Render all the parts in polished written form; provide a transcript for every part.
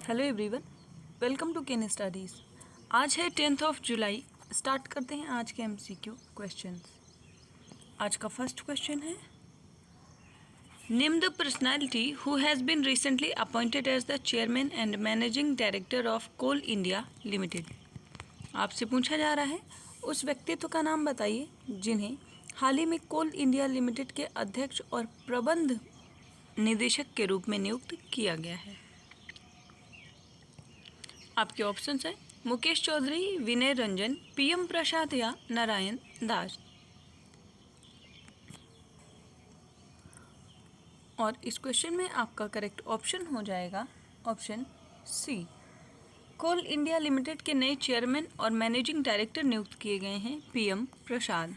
Hello everyone, welcome to Ken studies. आज है 10 जुलाई। Start करते हैं आज के एमसीक्यू क्वेश्चंस। आज का फर्स्ट क्वेश्चन है, name the personality who has been recently appointed as the chairman and managing director of Coal India Limited. आपसे पूछा जा रहा है उस व्यक्तित्व का नाम बताइए जिन्हें हाल ही में कोल इंडिया लिमिटेड के अध्यक्ष और प्रबंध निदेशक के रूप में नियुक्त किया गया है। आपके ऑप्शंस हैं मुकेश चौधरी, विनय रंजन, पीएम प्रसाद या नारायण दास। और इस क्वेश्चन में आपका करेक्ट ऑप्शन हो जाएगा ऑप्शन सी। कोल इंडिया लिमिटेड के नए चेयरमैन और मैनेजिंग डायरेक्टर नियुक्त किए गए हैं PM Prasad.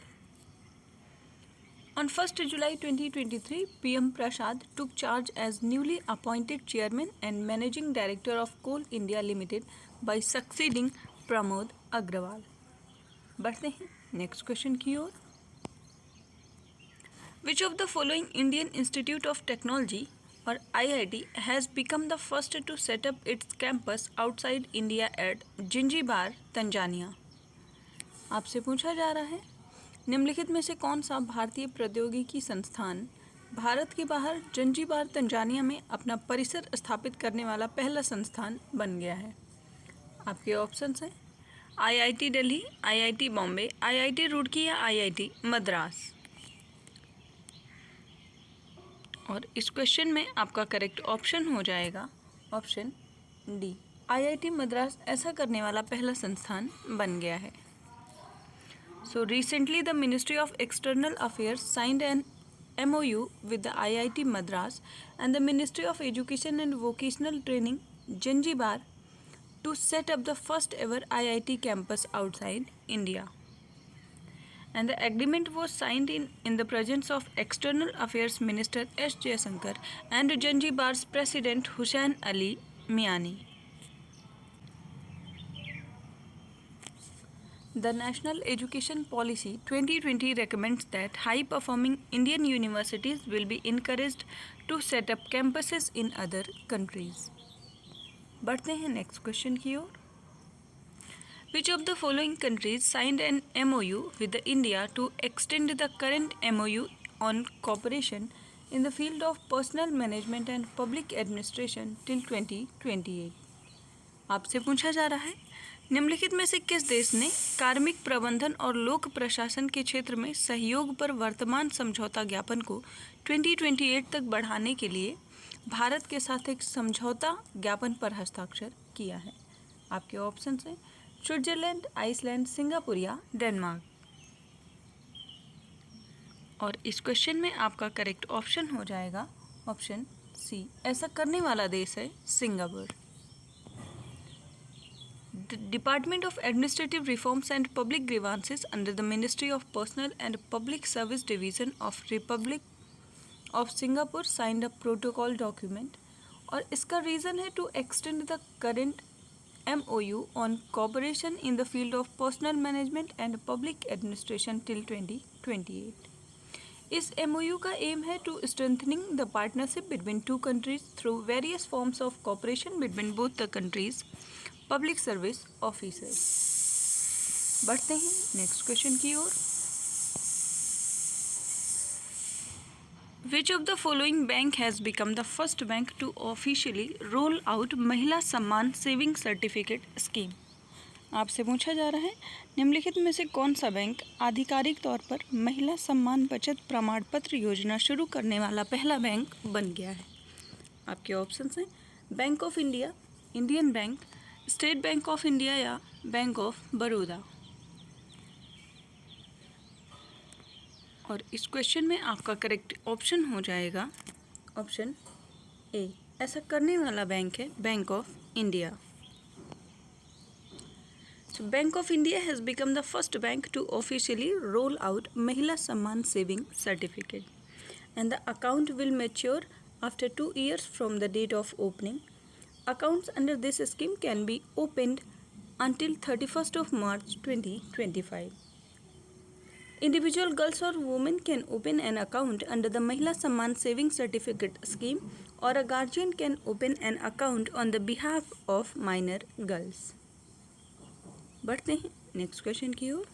On 1st July 2023, PM Prasad took charge as newly appointed chairman and managing director of Coal India Limited by succeeding Pramod Agrawal. बढ़ते हैं नेक्स्ट क्वेश्चन की ओर। Which of the following Indian Institute of Technology or IIT has become the first to set up its campus outside India at Zanzibar, Tanzania? आपसे पूछा जा रहा है निम्नलिखित में से कौन सा भारतीय प्रौद्योगिकी संस्थान भारत के बाहर जंजीबार तंजानिया में अपना परिसर स्थापित करने वाला पहला संस्थान बन गया है? आपके ऑप्शंस हैं IIT Delhi, IIT Bombay, IIT Roorkee या आईआईटी मद्रास। और इस क्वेश्चन में आपका करेक्ट ऑप्शन हो जाएगा ऑप्शन डी, आईआईटी मद्रास ऐसा करने वाला पहला संस्थान बन गया है। So recently the Ministry of External Affairs signed an MOU with the IIT Madras and the Ministry of Education and Vocational Training, Zanzibar, to set up the first ever IIT campus outside India. And the agreement was signed in the presence of External Affairs Minister S. Jaishankar and Zanzibar's President Hussein Ali Miani. The National Education Policy 2020 recommends that high-performing Indian universities will be encouraged to set up campuses in other countries. बढ़ते हैं next question की ओर। Which of the following countries signed an MOU with India to extend the current MOU on cooperation in the field of personal management and public administration till 2028? आपसे पूछा जा रहा है निम्नलिखित में से किस देश ने कार्मिक प्रबंधन और लोक प्रशासन के क्षेत्र में सहयोग पर वर्तमान समझौता ज्ञापन को 2028 तक बढ़ाने के लिए भारत के साथ एक समझौता ज्ञापन पर हस्ताक्षर किया है? आपके ऑप्शंस हैं स्विट्जरलैंड, आइसलैंड, सिंगापुर या डेनमार्क। और इस क्वेश्चन में आपका करेक्ट ऑप्शन हो जाएगा ऑप्शन सी, ऐसा करने वाला देश है Singapore. The Department of Administrative Reforms and Public Grievances under the Ministry of Personnel and Public Service Division of Republic of Singapore signed a protocol document और इसका रीज़न है to extend the current MOU on cooperation in the field of personal management and public administration till 2028. इस MOU का M है to strengthening the partnership between two countries through various forms of cooperation between both the countries. Public service officers. बढ़ते हैं next question की ओर। Which of the following bank has become the first bank to officially roll out महिला सम्मान saving certificate scheme? आपसे पूछा जा रहा है निम्नलिखित में से कौन सा बैंक आधिकारिक तौर पर महिला सम्मान बचत प्रमाण पत्र योजना शुरू करने वाला पहला बैंक बन गया है? आपके ऑप्शंस हैं bank of India, Indian bank, state bank of India या बैंक ऑफ बड़ौदा। और इस क्वेश्चन में आपका करेक्ट ऑप्शन हो जाएगा ऑप्शन ए, ऐसा करने वाला बैंक है Bank of India. So Bank of India has become the first bank to officially roll out महिला सम्मान saving certificate and the account will mature after 2 years from the date of opening. Accounts under this scheme can be opened until 31st of March 2025. Individual girls or women can open an account under the Mahila Samman Saving Certificate Scheme, or a guardian can open an account on the behalf of minor girls. बढ़ते हैं next question की ओर.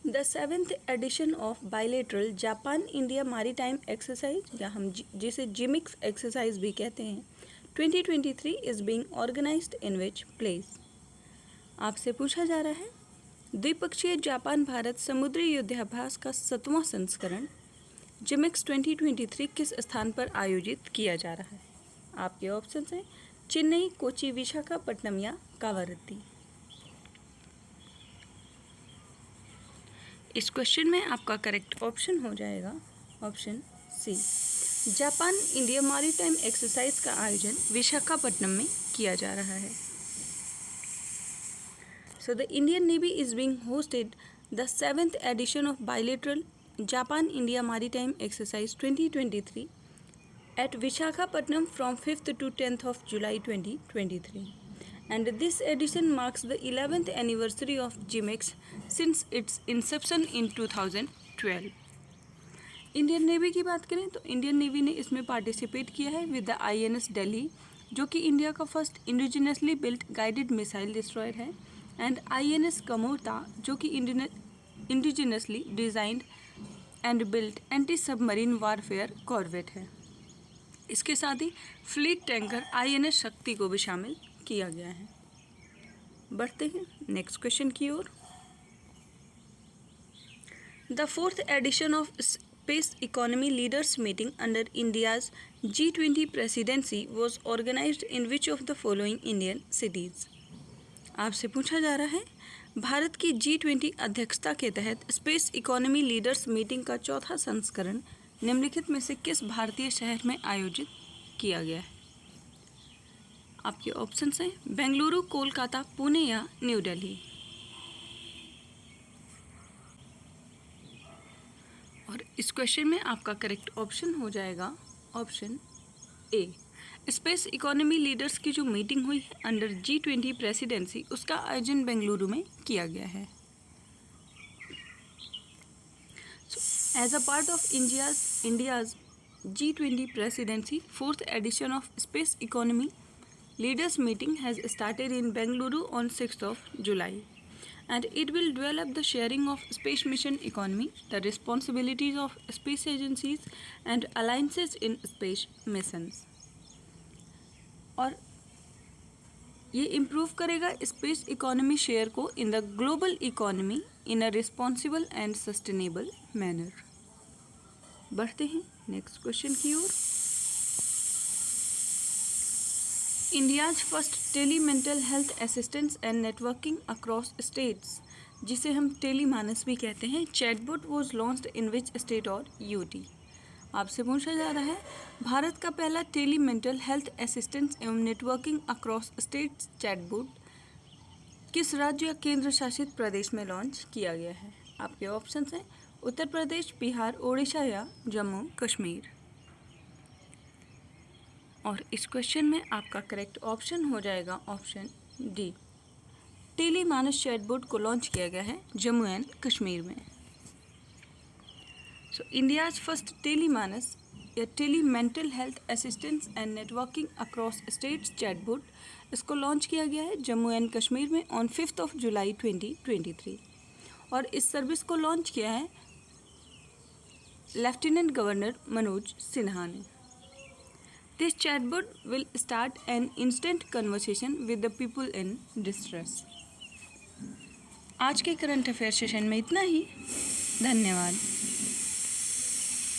The 7th edition of bilateral Japan-India Maritime Exercise, या हम जिसे जिमिक्स exercise भी कहते हैं, 2023 is being organized in which place? आपसे पूछा जा रहा है द्विपक्षीय जापान भारत समुद्री युद्धाभ्यास का 7वां संस्करण जिमिक्स 2023 किस स्थान पर आयोजित किया जा रहा है? आपके ऑप्शंस हैं चेन्नई, कोची, विशाखापट्टनम या कावारत्ती. इस क्वेश्चन में आपका करेक्ट ऑप्शन हो जाएगा option C. Japan India maritime exercise का आयोजन विशाखापट्टनम में किया जा रहा है. So the Indian Navy is being hosted the 7th edition of bilateral Japan-India Maritime Exercise 2023 at Visakhapatnam from 5th to 10th of July 2023. And this edition marks the 11th anniversary of GMEX since its inception in 2012. Indian navy की बात करें तो Indian navy ने इसमें participate किया है with the INS Delhi, जो कि इंडिया का first indigenously built guided missile destroyer है, एंड INS कमोरता, जो कि indigenously designed and built anti submarine warfare corvette है. इसके साथ ही फ्लीट टैंकर INS शक्ति को भी शामिल किया गया है. बढ़ते हैं नेक्स्ट क्वेश्चन की ओर. The 4th edition of space economy leaders meeting under India's G20 presidency was organised in which of the following Indian cities? आपसे पूछा जा रहा है भारत की G20 अध्यक्षता के तहत स्पेस इकोनॉमी लीडर्स मीटिंग का 4था संस्करण निम्नलिखित में से किस भारतीय शहर में आयोजित किया गया है? आपके ऑप्शंस हैं बेंगलुरु, कोलकाता, पुणे या न्यू दिल्ली. और इस क्वेश्चन में आपका करेक्ट ऑप्शन हो जाएगा option A. Space economy leaders की जो मीटिंग हुई है अंडर G20 प्रेसिडेंसी, उसका आयोजन बेंगलुरु में किया गया है. As a part of India's G20 presidency, 4th edition of Space Economy Leaders Meeting has started in Bengaluru on 6th of July, and it will develop the sharing of space mission economy, the responsibilities of space agencies and alliances in space missions. और ये improve करेगा space economy share को in the global economy in a responsible and sustainable manner. बढ़ते हैं next question की ओर. India's first tele mental health assistance and networking across states, जिसे हम टेली मानस भी कहते हैं, chatbot was launched in which state और यूटी? आपसे पूछा जा रहा है भारत का पहला टेली मेंटल हेल्थ असिस्टेंस एवं नेटवर्किंग अक्रॉस स्टेट्स चैटबॉट किस राज्य या केंद्र शासित प्रदेश में लॉन्च किया गया है? आपके ऑप्शंस हैं उत्तर प्रदेश, बिहार, ओडिशा या जम्मू कश्मीर. और इस क्वेश्चन में आपका करेक्ट ऑप्शन हो जाएगा option D. Tele Manas chatbot को लॉन्च किया गया है जम्मू एंड कश्मीर में. So India's first tele Manas या tele mental health assistance and networking across states chatbot, इसको लॉन्च किया गया है जम्मू एंड कश्मीर में ऑन 5th of July 2023. और इस सर्विस को लॉन्च किया है लेफ्टिनेंट गवर्नर मनोज सिन्हा ने. This chatbot will start an instant conversation with the people in distress. आज के करंट अफेयर सेशन में इतना ही. धन्यवाद.